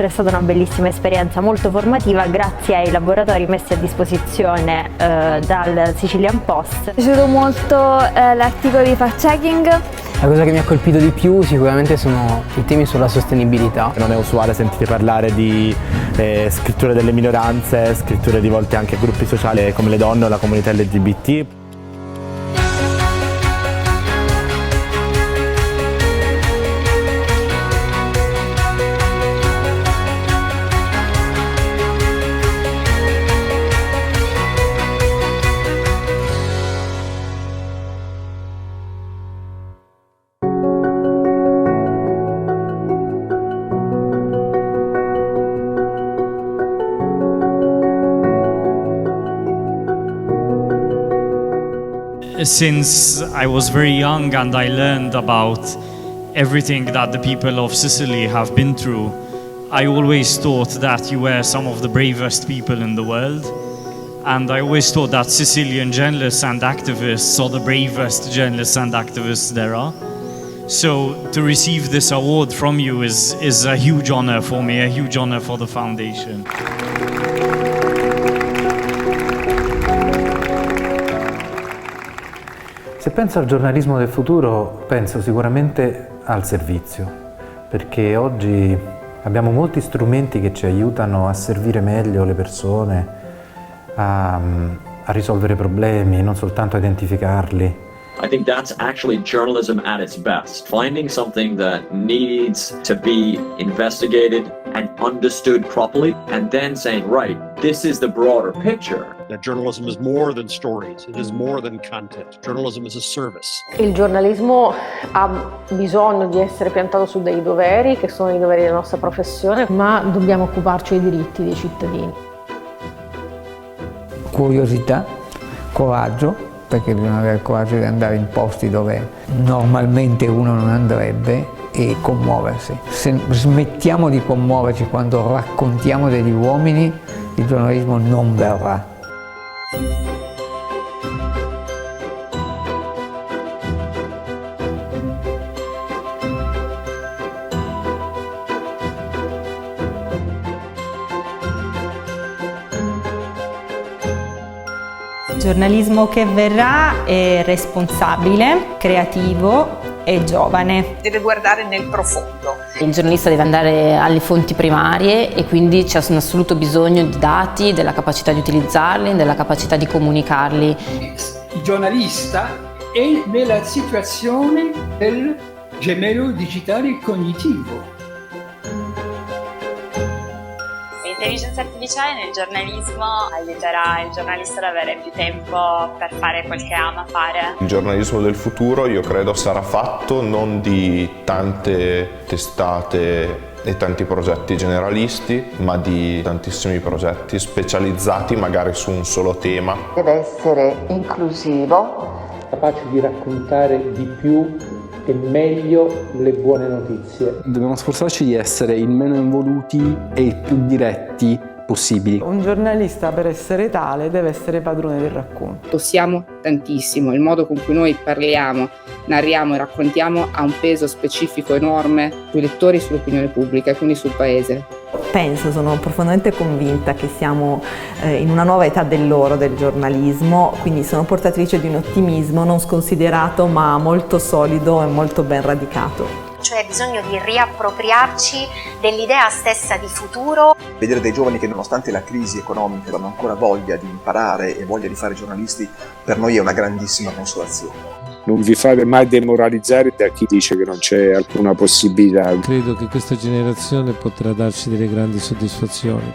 È stata una bellissima esperienza, molto formativa, grazie ai laboratori messi a disposizione dal Sicilian Post. Mi è piaciuto molto l'articolo di fact-checking. La cosa che mi ha colpito di più sicuramente sono i temi sulla sostenibilità. Non è usuale sentire parlare di scritture delle minoranze, scritture rivolte anche a gruppi sociali come le donne o la comunità LGBT. Since I was very young and I learned about everything that the people of Sicily have been through, I always thought that you were some of the bravest people in the world. And I always thought that Sicilian journalists and activists are the bravest journalists and activists there are. So to receive this award from you is a huge honor for me, a huge honor for the foundation. Se penso al giornalismo del futuro, penso sicuramente al servizio, perché oggi abbiamo molti strumenti che ci aiutano a servire meglio le persone, a risolvere problemi, non soltanto a identificarli. I think that's actually journalism at its best. Finding something that needs to be investigated and understood properly, and then saying, right, this is the broader picture. That journalism is more than stories, it is more than content. Journalism is a service. Il giornalismo ha bisogno di essere piantato su dei doveri, che sono i doveri della nostra professione, ma dobbiamo occuparci dei diritti dei cittadini. Curiosità, coraggio, perché bisogna avere il coraggio di andare in posti dove normalmente uno non andrebbe, e commuoversi. Se smettiamo di commuoverci quando raccontiamo degli uomini, il giornalismo non verrà. Giornalismo che verrà è responsabile, creativo e giovane. Deve guardare nel profondo. Il giornalista deve andare alle fonti primarie e quindi c'è un assoluto bisogno di dati, della capacità di utilizzarli, della capacità di comunicarli. Il giornalista è nella situazione del gemello digitale cognitivo. L'intelligenza artificiale nel giornalismo aiuterà il giornalista ad avere più tempo per fare quel che ama fare. Il giornalismo del futuro, io credo, sarà fatto non di tante testate e tanti progetti generalisti, ma di tantissimi progetti specializzati magari su un solo tema. Deve essere inclusivo, capace di raccontare di più e meglio le buone notizie. Dobbiamo sforzarci di essere il meno involuti e il più diretti possibili. Un giornalista, per essere tale, deve essere padrone del racconto. Tossiamo tantissimo, il modo con cui noi parliamo, narriamo e raccontiamo ha un peso specifico enorme sui lettori e sull'opinione pubblica e quindi sul paese. Sono profondamente convinta che siamo in una nuova età dell'oro del giornalismo, quindi sono portatrice di un ottimismo non sconsiderato ma molto solido e molto ben radicato. Cioè bisogno di riappropriarci dell'idea stessa di futuro. Vedere dei giovani che nonostante la crisi economica hanno ancora voglia di imparare e voglia di fare giornalisti, per noi è una grandissima consolazione. Non vi fate mai demoralizzare da chi dice che non c'è alcuna possibilità. Credo che questa generazione potrà darci delle grandi soddisfazioni.